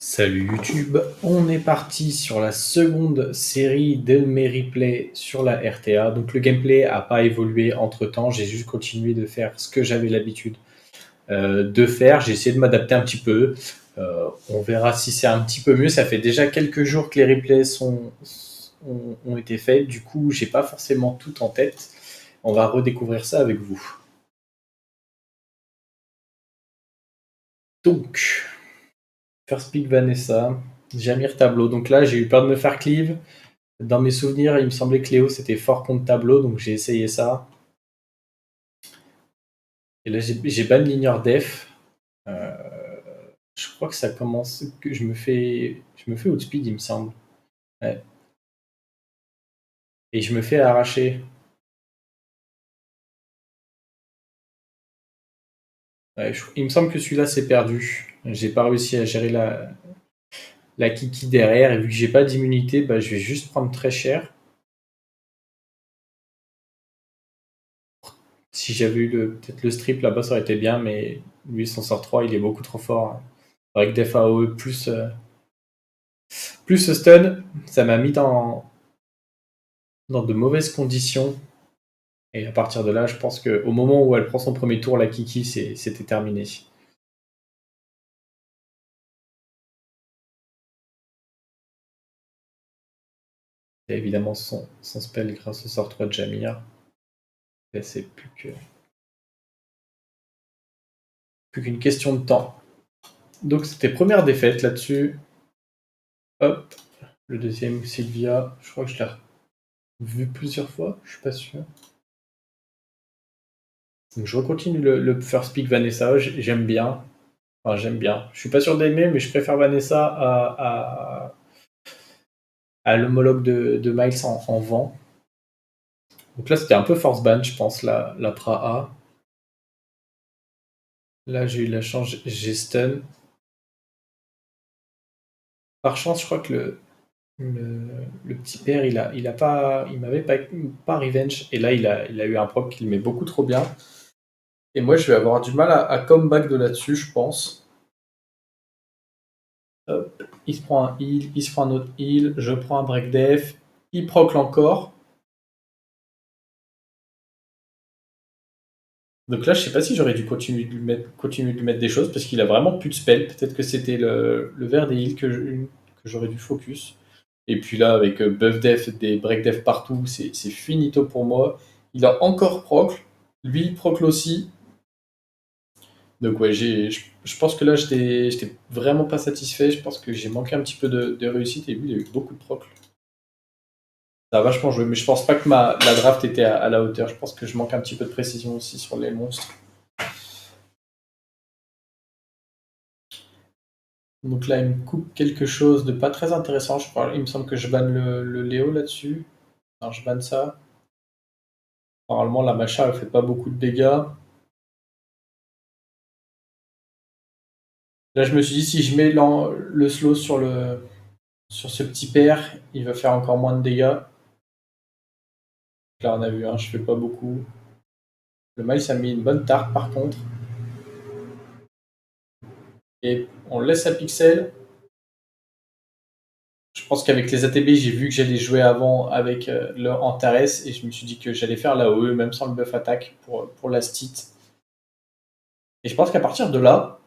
Salut YouTube, on est parti sur la seconde série de mes replays sur la RTA. Donc le gameplay a pas évolué entre temps, j'ai juste continué de faire ce que j'avais l'habitude de faire. J'ai essayé de m'adapter un petit peu. On verra si c'est un petit peu mieux. Ça fait déjà quelques jours que les replays ont été faits. Du coup, j'ai pas forcément tout en tête. On va redécouvrir ça avec vous. Donc, First Pick Vanessa, Jamir Tableau. Donc là, j'ai eu peur de me faire cleave. Dans mes souvenirs, il me semblait que Léo c'était fort contre Tableau, donc j'ai essayé ça. Et là, j'ai ban ligneur def. Euh, je crois que ça commence, que je me fais outspeed, il me semble. Ouais. Et je me fais arracher. Ouais, il me semble que celui-là c'est perdu. J'ai pas réussi à gérer la kiki derrière, et vu que j'ai pas d'immunité, bah, je vais juste prendre très cher. Si j'avais eu peut-être le strip là-bas, ça aurait été bien, mais lui, son sort 3, il est beaucoup trop fort. Avec def AOE plus stun, ça m'a mis dans de mauvaises conditions. Et à partir de là, je pense qu'au moment où elle prend son premier tour, la Kiki, c'était terminé. Et évidemment son spell grâce au sort 3 de Jamir. Et c'est plus qu'une question de temps. Donc c'était première défaite là-dessus. Hop. Le deuxième, Sylvia. Je crois que je l'ai vu plusieurs fois, je suis pas sûr. Donc je recontinue le first pick Vanessa, j'aime bien. Enfin, j'aime bien. Je suis pas sûr d'aimer, mais je préfère Vanessa à l'homologue de Miles en vent. Donc là, c'était un peu force ban, je pense, la Praha. Là, j'ai eu la chance, j'ai stun. Par chance, je crois que le petit père, il m'avait pas revenge. Et là, il a eu un proc qui le met beaucoup trop bien. Et moi, je vais avoir du mal à comeback de là-dessus, je pense. Hop, il se prend un heal, il se prend un autre heal, je prends un break def, il proc encore. Donc là, je sais pas si j'aurais dû continuer de lui mettre des choses parce qu'il a vraiment plus de spell. Peut-être que c'était le verre des heals que j'aurais dû focus. Et puis là, avec buff def, des break def partout, c'est finito pour moi. Il a encore proc. Lui, il procle aussi. Donc ouais, je pense que là, j'étais vraiment pas satisfait. Je pense que j'ai manqué un petit peu de réussite et lui, il a eu beaucoup de proc. Ça a vachement joué, mais je pense pas que la draft était à la hauteur. Je pense que je manque un petit peu de précision aussi sur les monstres. Donc là, il me coupe quelque chose de pas très intéressant. Je crois, il me semble que je banne le Léo là-dessus. Alors je banne ça. Normalement, la Macha, elle fait pas beaucoup de dégâts. Là, je me suis dit, si je mets le slow sur ce petit père, il va faire encore moins de dégâts. Là, on a vu, hein, je fais pas beaucoup. Le mal, ça a mis une bonne tarte par contre. Et on le laisse à pixel. Je pense qu'avec les ATB, j'ai vu que j'allais jouer avant avec le Antares et je me suis dit que j'allais faire la OE, même sans le buff attaque pour la stit. Et je pense qu'à partir de là,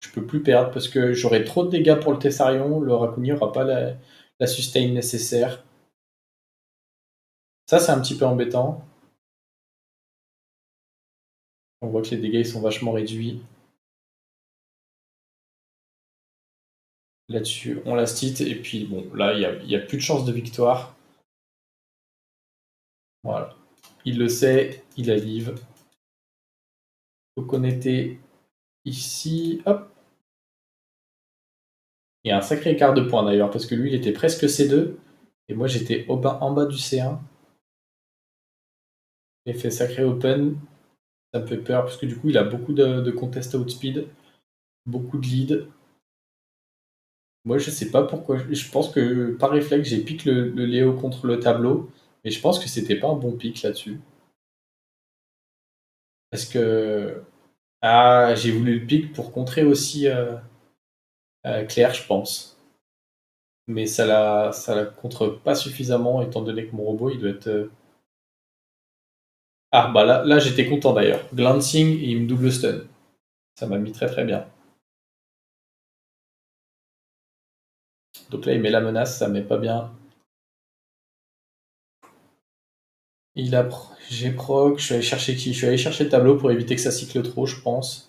je peux plus perdre parce que j'aurai trop de dégâts pour le Tessarion, le Raccoon n'aura pas la sustain nécessaire. Ça, c'est un petit peu embêtant. On voit que les dégâts ils sont vachement réduits. Là-dessus, on la stit et puis bon, là, il y a plus de chance de victoire. Voilà. Il le sait, il a live. Donc on était ici, hop. Il y a un sacré écart de points d'ailleurs, parce que lui, il était presque C2, et moi, j'étais en bas du C1. Effet sacré open, ça me fait peur, parce que du coup, il a beaucoup de contest outspeed, beaucoup de lead. Moi, je sais pas pourquoi. Je pense que par réflexe, j'ai piqué le Léo contre le tableau, mais je pense que c'était pas un bon pic là-dessus. Parce que. Ah, j'ai voulu le pic pour contrer aussi Claire, je pense. Mais ça la contre pas suffisamment, étant donné que mon robot, il doit être. Ah, bah là j'étais content d'ailleurs. Glancing et il me double stun. Ça m'a mis très très bien. Donc là, il met la menace, ça met pas bien. J'ai proc, je suis allé chercher qui? Je suis allé chercher le tableau pour éviter que ça cycle trop, je pense.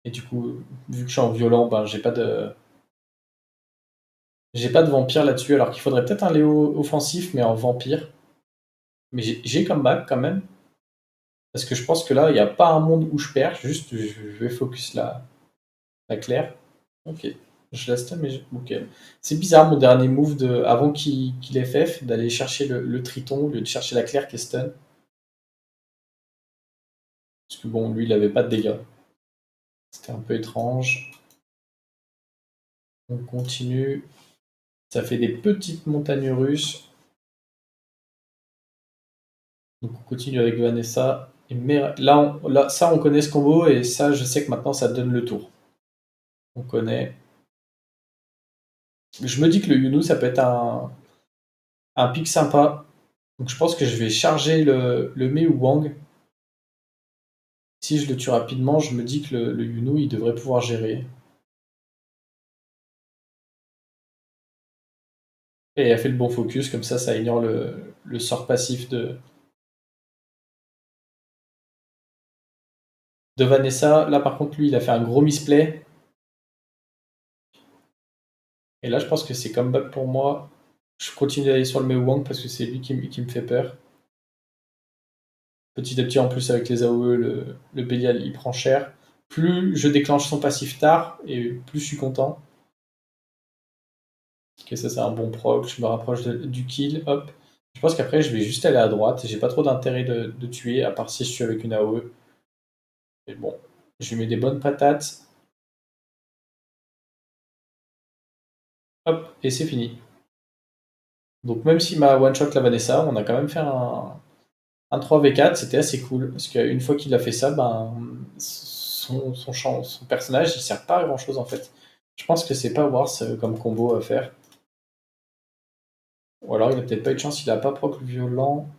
Et du coup, vu que je suis en violent, ben j'ai pas de vampire là-dessus, alors qu'il faudrait peut-être un Léo offensif, mais en vampire. Mais j'ai comeback quand même. Parce que je pense que là, il n'y a pas un monde où je perds, juste je vais focus la Claire. Ok. Je la stun, mais ok. C'est bizarre mon dernier move avant qu'il FF, d'aller chercher le Triton au lieu de chercher la Claire qui est stun. Parce que bon, lui, il avait pas de dégâts. C'était un peu étrange. On continue. Ça fait des petites montagnes russes. Donc on continue avec Vanessa. Là, ça, on connaît ce combo et ça, je sais que maintenant, ça donne le tour. On connaît. Je me dis que le Yunu, ça peut être un pic sympa. Donc je pense que je vais charger le Mei ou Wang. Si je le tue rapidement, je me dis que le Yunu, il devrait pouvoir gérer. Et il a fait le bon focus, comme ça ignore le sort passif de Vanessa. Là, par contre, lui, il a fait un gros misplay. Et là, je pense que c'est comeback pour moi. Je continue d'aller sur le Mei Wang parce que c'est lui qui me fait peur. Petit à petit, en plus, avec les AOE, le Bélial, il prend cher. Plus je déclenche son passif tard, et plus je suis content. Ok, ça, c'est un bon proc. Je me rapproche du kill. Hop. Je pense qu'après, je vais juste aller à droite. J'ai pas trop d'intérêt de tuer, à part si je suis avec une AOE. Mais bon, je lui mets des bonnes patates. Hop, et c'est fini. Donc, même s'il m'a one-shot la Vanessa, on a quand même fait un 3v4, c'était assez cool. Parce qu'une fois qu'il a fait ça, ben, son personnage, il sert pas à grand chose en fait. Je pense que c'est pas Wars comme combo à faire. Ou alors il a peut-être pas eu de chance, il a pas proc violent.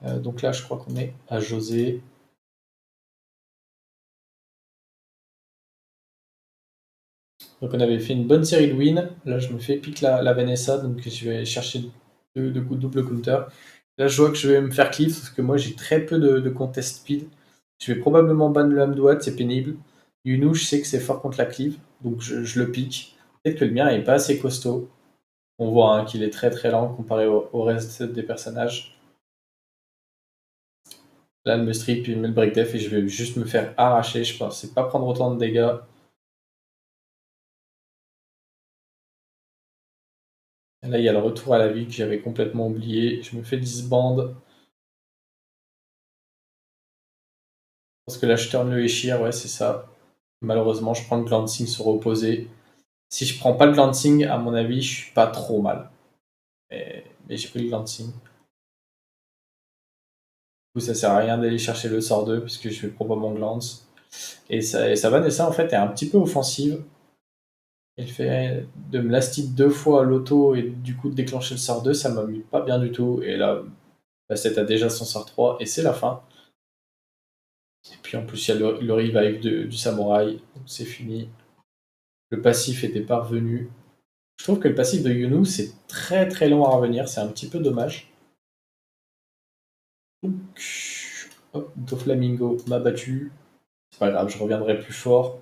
Donc là, je crois qu'on est à José. Donc on avait fait une bonne série de wins. Là, je me fais pique la Vanessa, donc je vais chercher deux coups de double counter. Là, je vois que je vais me faire cleave, parce que moi, j'ai très peu de contest speed. Je vais probablement ban le Hamdouat, c'est pénible. Yunu, je sais que c'est fort contre la cleave, donc je le pique. Peut-être que le mien est pas assez costaud. On voit hein, qu'il est très très lent comparé au reste des personnages. Là, elle me strip, il met le break def et je vais juste me faire arracher. Je pensais pas prendre autant de dégâts. Là, il y a le retour à la vie que j'avais complètement oublié. Je me fais disband. Parce que là, je turn le Eshir, ouais, c'est ça. Malheureusement, je prends le glancing sur opposé. Si je prends pas le glancing, à mon avis, je suis pas trop mal. Mais j'ai pris le glancing. Du coup, ça sert à rien d'aller chercher le sort 2, puisque je vais probablement glance. Et sa Vanessa, en fait, est un petit peu offensive. Elle fait de me last hit 2 fois à l'auto et du coup de déclencher le sort 2, ça m'amuse pas bien du tout. Et là, Bastet a déjà son sort 3 et c'est la fin. Et puis en plus, il y a le revive du samouraï, donc c'est fini. Le passif était parvenu. Je trouve que le passif de Yunu, c'est très très long à revenir, c'est un petit peu dommage. Donc, hop, Doflamingo m'a battu. C'est pas grave, je reviendrai plus fort.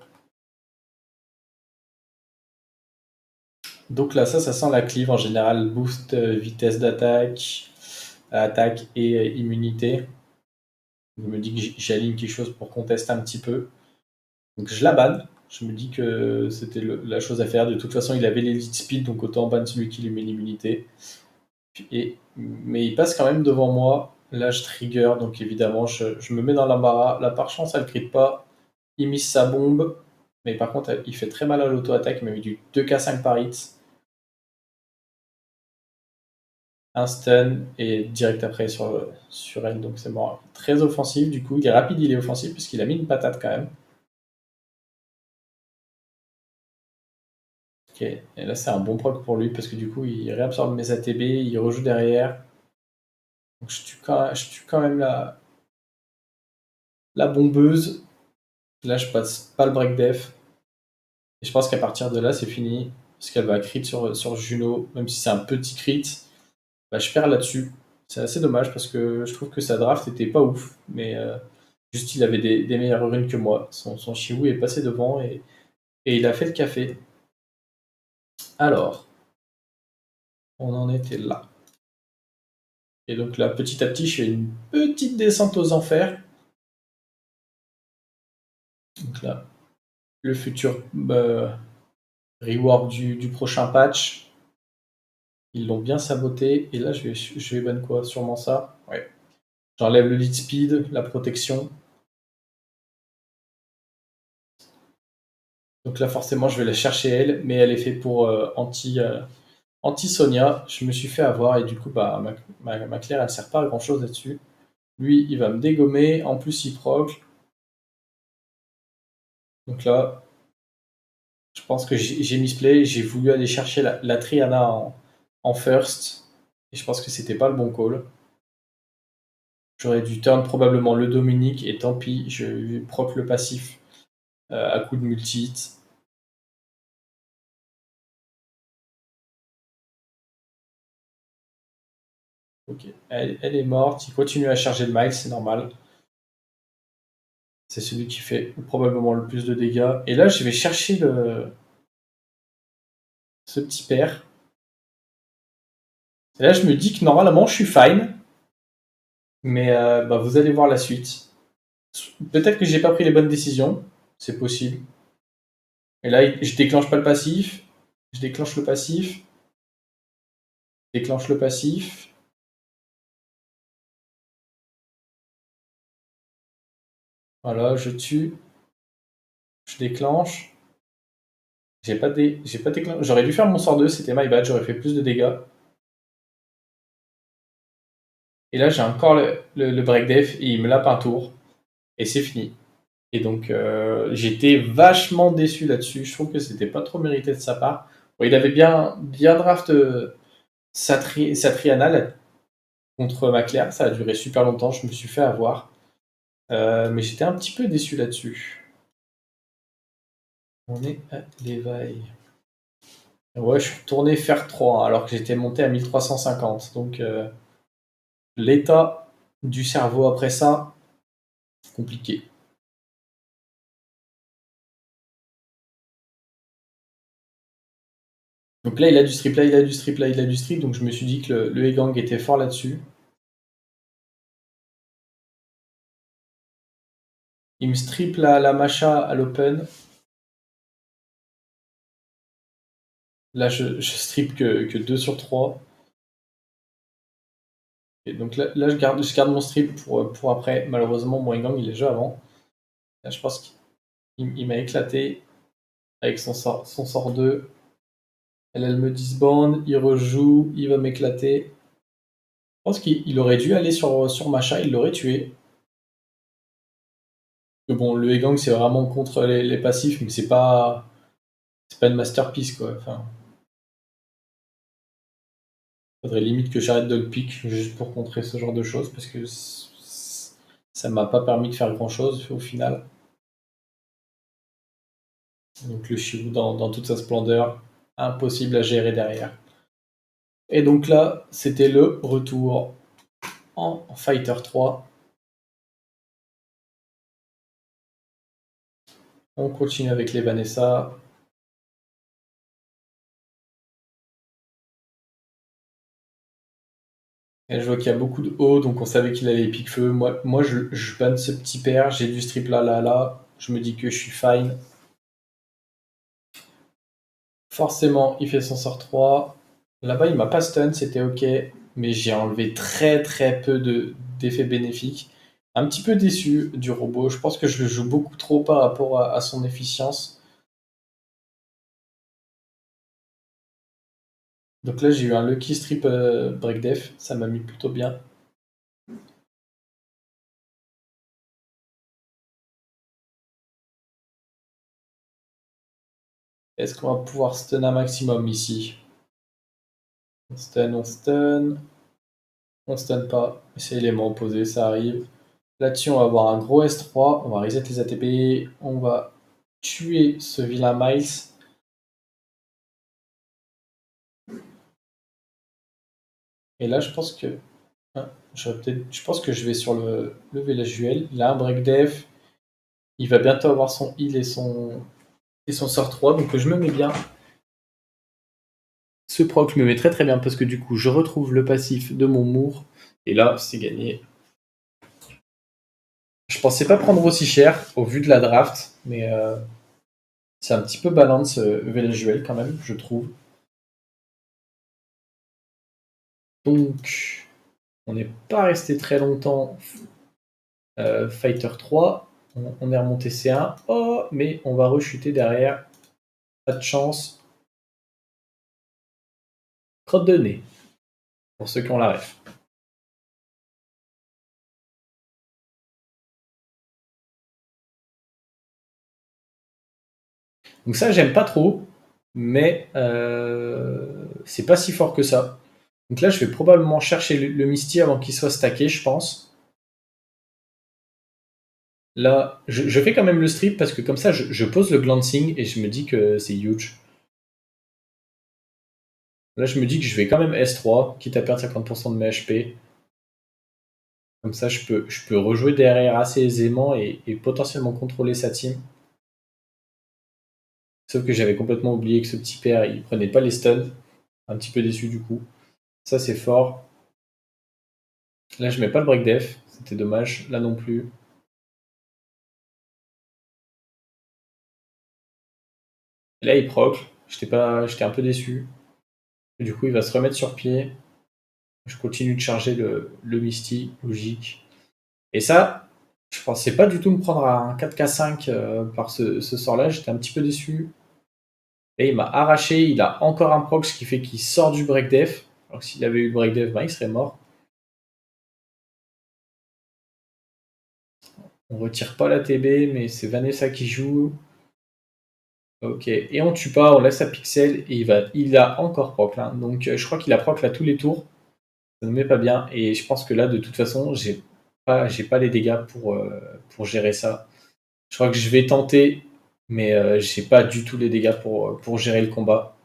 Donc là, ça sent la cleave en général. Boost vitesse d'attaque, attaque et immunité. Je me dis que j'aligne quelque chose pour contester un petit peu. Donc je la banne. Je me dis que c'était la chose à faire. De toute façon, il avait l'élite speed, donc autant ban celui qui lui met l'immunité. Mais il passe quand même devant moi. Là, je trigger, donc évidemment, je me mets dans l'embarras. Là, par chance, elle ne crit pas. Il mise sa bombe. Mais par contre, il fait très mal à l'auto-attaque. Il m'a mis du 2k5 par hit. Un stun et direct après sur elle. Donc c'est bon. Très offensif, du coup. Il est rapide, il est offensif, puisqu'il a mis une patate quand même. Ok, et là c'est un bon proc pour lui parce que du coup il réabsorbe mes ATB, il rejoue derrière. Donc je tue quand même la bombeuse. Là je passe pas le break def. Et je pense qu'à partir de là c'est fini. Parce qu'elle va crit sur Juno, même si c'est un petit crit. Bah, je perds là-dessus. C'est assez dommage parce que je trouve que sa draft était pas ouf. Mais juste il avait des meilleures runes que moi. Son Chiwu est passé devant et il a fait le café. Alors, on en était là. Et donc là, petit à petit, je fais une petite descente aux enfers. Donc là, le futur rework du prochain patch. Ils l'ont bien saboté. Et là, je vais ban quoi? Sûrement ça. Ouais. J'enlève le lead speed, la protection. Donc là, forcément, je vais la chercher elle, mais elle est faite pour anti-Sonia. Je me suis fait avoir et du coup, bah, ma Claire, elle sert pas à grand chose là-dessus. Lui, il va me dégommer. En plus, il proc. Donc là, je pense que j'ai misplay. J'ai voulu aller chercher la Triana en first. Et je pense que c'était pas le bon call. J'aurais dû turn probablement le Dominique et tant pis, je proc le passif à coup de multi-hit. Ok, elle est morte. Il continue à charger le Miles, c'est normal. C'est celui qui fait probablement le plus de dégâts. Et là, je vais chercher ce petit père. Et là, je me dis que normalement, je suis fine. Mais bah, vous allez voir la suite. Peut-être que j'ai pas pris les bonnes décisions. C'est possible. Et là, je déclenche pas le passif. Je déclenche le passif. Je déclenche le passif. Voilà, je tue. Je déclenche. J'ai pas déclenché. J'aurais dû faire mon sort 2, c'était my bad, j'aurais fait plus de dégâts. Et là, j'ai encore le break def et il me lape un tour. Et c'est fini. Et donc, j'étais vachement déçu là-dessus. Je trouve que c'était pas trop mérité de sa part. Bon, il avait bien draft Satriana là, contre Maclair. Ça a duré super longtemps. Je me suis fait avoir. Mais j'étais un petit peu déçu là-dessus. On est à l'éveil. Ouais, je suis retourné faire 3 alors que j'étais monté à 1350. Donc, l'état du cerveau après ça, compliqué. Donc là, il a du strip, là, il a du strip, là, il a du strip. Donc je me suis dit que le Egang était fort là-dessus. Il me strip la Macha à l'open. Là, je strip que 2 sur 3. Et donc là je garde mon strip pour après. Malheureusement, mon Egang, il est déjà avant. Là, je pense qu'il m'a éclaté avec son sort 2. Elle me disbande, il rejoue, il va m'éclater. Je pense qu'il aurait dû aller sur Macha, il l'aurait tué. Mais bon, le Egang, c'est vraiment contre les passifs, mais c'est pas une masterpiece, quoi. Enfin, faudrait limite que j'arrête de le pick juste pour contrer ce genre de choses, parce que ça m'a pas permis de faire grand chose au final. Donc le Shivu dans toute sa splendeur, impossible à gérer derrière. Et donc là, c'était le retour en Fighter 3. On continue avec les Vanessa. Et je vois qu'il y a beaucoup de hauts, donc on savait qu'il allait pique feu. Moi je banne ce petit père, j'ai du strip là. Je me dis que je suis fine. Forcément, il fait son sort 3. Là-bas, il m'a pas stun, c'était ok. Mais j'ai enlevé très peu d'effets bénéfiques. Un petit peu déçu du robot. Je pense que je le joue beaucoup trop par rapport à son efficience. Donc là, j'ai eu un lucky strip break def. Ça m'a mis plutôt bien. Est-ce qu'on va pouvoir stun un maximum ici? On stun, on stun. On stun pas. C'est élément opposé, ça arrive. Là-dessus, on va avoir un gros S3. On va reset les ATB. On va tuer ce vilain Miles. Et là, je pense que. Hein, je pense que je vais sur le village duel. Il a un break def. Il va bientôt avoir son heal et son sort 3. Donc je me mets bien. Ce proc, je me mets très très bien parce que du coup, je retrouve le passif de mon Moore. Et là, c'est gagné. Je pensais pas prendre aussi cher au vu de la draft, mais c'est un petit peu balance Village quand même, je trouve. Donc, on n'est pas resté très longtemps Fighter 3. On est remonté C1. Oh, mais on va rechuter derrière. Pas de chance. Crotte de nez, pour ceux qui ont la ref. Donc ça, j'aime pas trop, mais c'est pas si fort que ça. Donc là, je vais probablement chercher le Misty avant qu'il soit stacké, je pense. Là, je fais quand même le strip parce que comme ça, je pose le glancing et je me dis que c'est huge. Là, je me dis que je vais quand même S3, quitte à perdre 50% de mes HP. Comme ça, je peux rejouer derrière assez aisément et potentiellement contrôler sa team. Sauf que j'avais complètement oublié que ce petit père, il prenait pas les stuns. Un petit peu déçu du coup. Ça, c'est fort. Là, je mets pas le break def. C'était dommage. Là non plus. Et là, il proc. J'étais un peu déçu. Et du coup, il va se remettre sur pied. Je continue de charger le Misty, logique. Et ça, je pensais pas du tout me prendre un 4K5 par ce sort-là. J'étais un petit peu déçu. Et il m'a arraché. Il a encore un proc, ce qui fait qu'il sort du break def. Alors que s'il avait eu le break def, ben, il serait mort. On retire pas la TB, mais c'est Vanessa qui joue. Ok, et on tue pas, on laisse à Pixel et il a encore proc là. Donc je crois qu'il a proc là tous les tours. Ça ne met pas bien et je pense que là de toute façon j'ai pas les dégâts pour gérer ça. Je crois que je vais tenter, mais j'ai pas du tout les dégâts pour gérer le combat.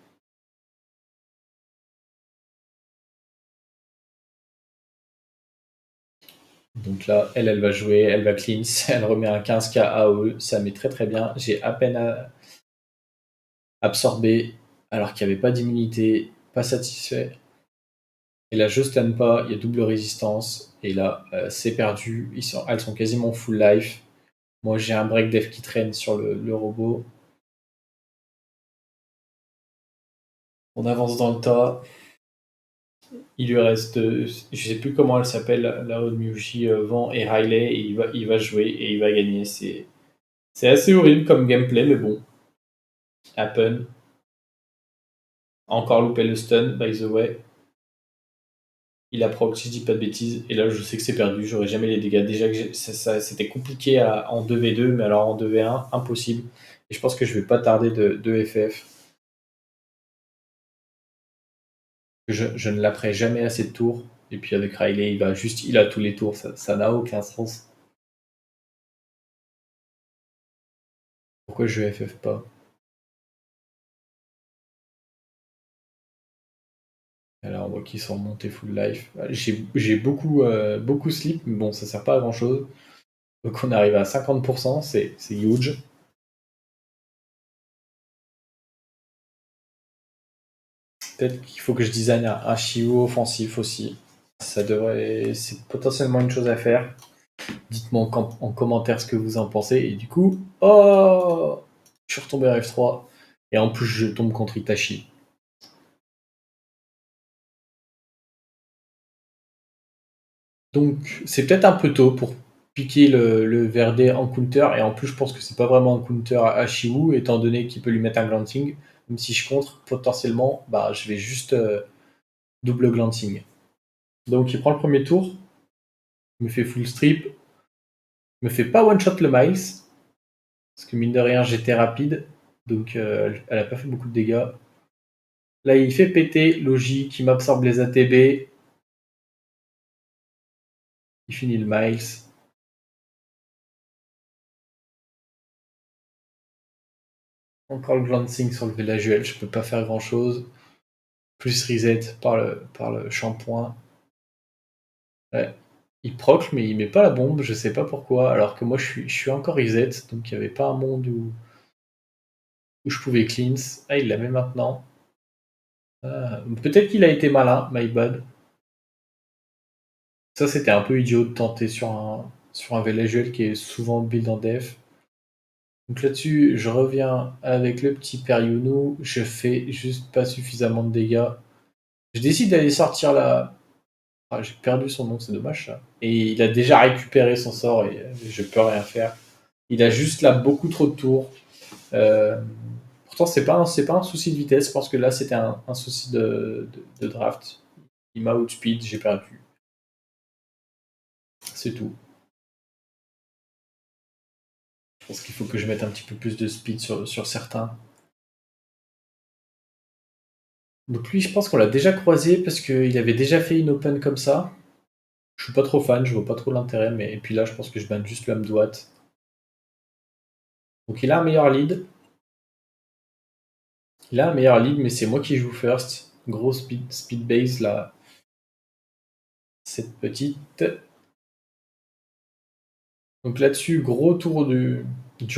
Donc là, elle va jouer, elle va cleanse, elle remet un 15k AOE, ça met très très bien. J'ai à peine absorbé alors qu'il n'y avait pas d'immunité, pas satisfait. Et là, je stun pas, il y a double résistance. Et là, c'est perdu. Elles sont quasiment full life. Moi, j'ai un break def qui traîne sur le robot. On avance dans le tas. Il lui reste, je sais plus comment elle s'appelle, la Ryuji Vent et Riley. Et il va jouer et il va gagner. C'est assez horrible comme gameplay, mais bon. Happen. Encore loupé le stun, by the way. Il a proc, si je dis pas de bêtises. Et là, je sais que c'est perdu. J'aurai jamais les dégâts. Déjà que c'était compliqué en 2v2, mais alors en 2v1, impossible. Et je pense que je vais pas tarder de FF. Je ne l'apprends jamais assez de tours. Et puis avec Riley, il a tous les tours. Ça n'a aucun sens. Pourquoi je FF pas? Alors on voit qu'ils sont remontés full life. J'ai beaucoup slip, mais bon, ça sert pas à grand chose. Donc on arrive à 50%, c'est huge. Peut-être qu'il faut que je design un Shio offensif aussi. C'est potentiellement une chose à faire. Dites-moi en commentaire ce que vous en pensez. Et du coup, oh, je suis retombé à F3. Et en plus, je tombe contre Itachi. Donc, c'est peut-être un peu tôt pour piquer le Verde en counter. Et en plus, je pense que c'est pas vraiment un counter à Shiwu, étant donné qu'il peut lui mettre un glancing. Même si je contre, potentiellement, bah, je vais juste double glancing. Donc, il prend le premier tour. Il me fait full strip. Il me fait pas one shot le Miles. Parce que mine de rien, j'étais rapide. Donc elle a pas fait beaucoup de dégâts. Là, il fait péter, logique, il m'absorbe les ATB. Il finit le Miles. Encore le glancing sur le Villageoel, je peux pas faire grand chose. Plus reset par le shampoing. Ouais. Il proc, mais il met pas la bombe, je sais pas pourquoi, alors que moi je suis encore reset, donc il n'y avait pas un monde où je pouvais cleanse. Ah, il la met maintenant. Peut-être qu'il a été malin, my bad. Ça, c'était un peu idiot de tenter sur un Velajuel qui est souvent build en def. Donc là-dessus, je reviens avec le petit père Younou. Je fais juste pas suffisamment de dégâts. Je décide d'aller sortir la. Ah, j'ai perdu son nom, c'est dommage ça. Et il a déjà récupéré son sort et je peux rien faire. Il a juste là beaucoup trop de tours. Euh, Pourtant, c'est pas un souci de vitesse. Je pense que là, c'était un souci de draft. Il m'a outspeed, j'ai perdu. C'est tout. Je pense qu'il faut que je mette un petit peu plus de speed sur certains. Donc lui, je pense qu'on l'a déjà croisé parce qu'il avait déjà fait une open comme ça. Je suis pas trop fan, je vois pas trop l'intérêt, mais et puis là, je pense que je banne juste le Hamdouat. Donc il a un meilleur lead. Il a un meilleur lead, mais c'est moi qui joue first. Gros speed base là. Cette petite. Donc là-dessus, gros tour du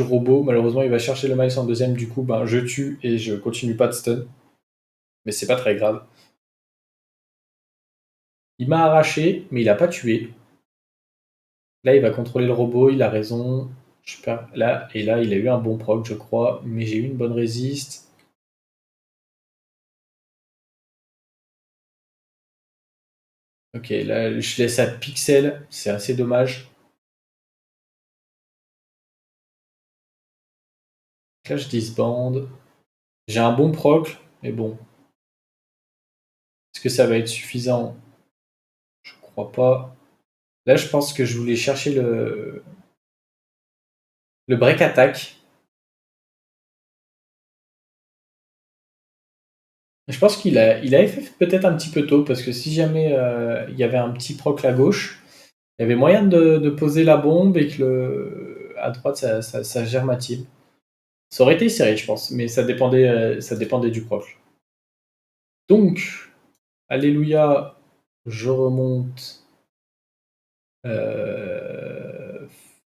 robot. Malheureusement, il va chercher le Miles en deuxième. Du coup, ben, je tue et je continue pas de stun. Mais c'est pas très grave. Il m'a arraché, mais il a pas tué. Là, il va contrôler le robot. Il a raison. Je perds là. Et là, il a eu un bon proc, je crois. Mais j'ai eu une bonne résiste. Ok, là, je laisse à Pixel. C'est assez dommage. Là, je disbande. J'ai un bon proc, mais bon. Est-ce que ça va être suffisant? Je crois pas. Là, je pense que je voulais chercher le break attack. Je pense il avait fait peut-être un petit peu tôt, parce que si jamais il y avait un petit proc à gauche, il y avait moyen de poser la bombe et que à droite, ça gère ma team. Ça aurait été serré, je pense, mais ça dépendait du proc. Donc, alléluia, je remonte.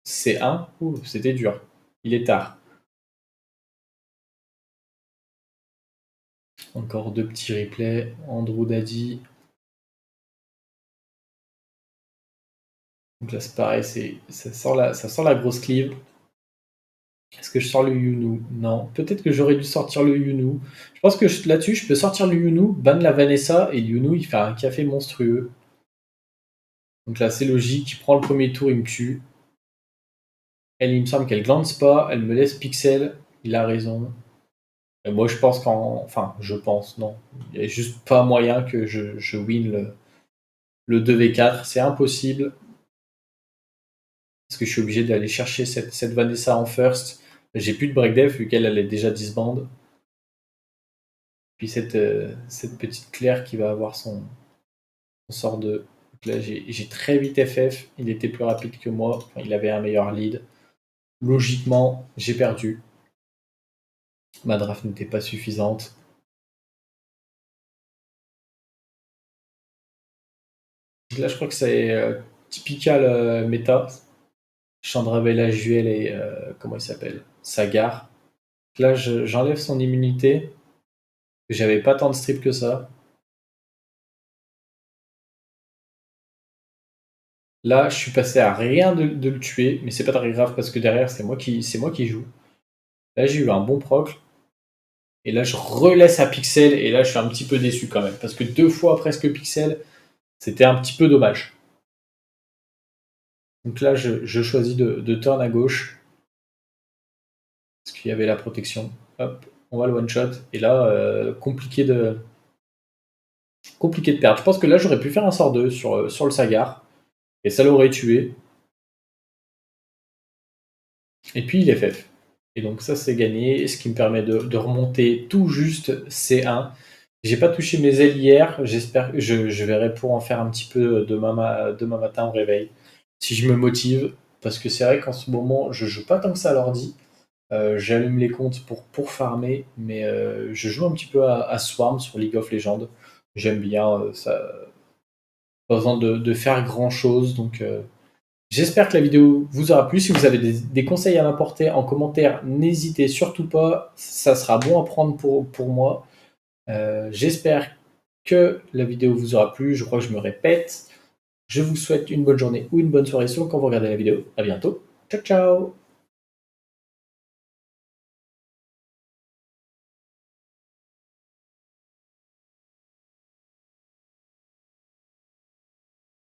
C1. Ouh, c'était dur. Il est tard. Encore deux petits replays. Andrew Daddy. Donc là, c'est pareil, ça sent la grosse cleave. Est-ce que je sors le Yunu? Non. Peut-être que j'aurais dû sortir le Yunu. Je pense que là-dessus, je peux sortir le Yunu, ban la Vanessa, et le Yunu, il fait un café monstrueux. Donc là, c'est logique. Il prend le premier tour, il me tue. Elle, il me semble qu'elle glance pas. Elle me laisse pixel. Il a raison. Et moi, je pense Enfin, je pense, non. Il n'y a juste pas moyen que je win le 2v4. C'est impossible. Parce que je suis obligé d'aller chercher cette Vanessa en first. J'ai plus de break dev vu qu'elle est déjà disband. Puis cette petite Claire qui va avoir son sort de. Donc là, j'ai très vite FF. Il était plus rapide que moi. Enfin, il avait un meilleur lead. Logiquement, j'ai perdu. Ma draft n'était pas suffisante. Là, je crois que c'est typical méta. Chandra Bella Juel et comment il s'appelle? Sagar. Là, j'enlève son immunité. J'avais pas tant de strip que ça. Là, je suis passé à rien de le tuer, mais c'est pas très grave parce que derrière, c'est moi qui joue. Là, j'ai eu un bon proc. Et là, je relaisse à Pixel. Et là, je suis un petit peu déçu quand même. Parce que deux fois presque Pixel, c'était un petit peu dommage. Donc là, je choisis de turn à gauche. Parce qu'il y avait la protection. Hop, on va le one-shot. Et là, compliqué de perdre. Je pense que là, j'aurais pu faire un sort 2 sur le Sagar. Et ça l'aurait tué. Et puis, il est FF. Et donc ça, c'est gagné, ce qui me permet de remonter tout juste C1. J'ai pas touché mes ailes hier, j'espère que je verrai pour en faire un petit peu demain matin au réveil, si je me motive, parce que c'est vrai qu'en ce moment, je joue pas tant que ça à l'ordi. J'allume les comptes pour farmer, mais je joue un petit peu à Swarm sur League of Legends. J'aime bien, ça, pas besoin de faire grand chose, donc j'espère que la vidéo vous aura plu. Si vous avez des conseils à m'apporter en commentaire, n'hésitez surtout pas, ça sera bon à prendre pour moi. J'espère que la vidéo vous aura plu, je crois que je me répète. Je vous souhaite une bonne journée ou une bonne soirée selon quand vous regardez la vidéo. À bientôt. Ciao ciao.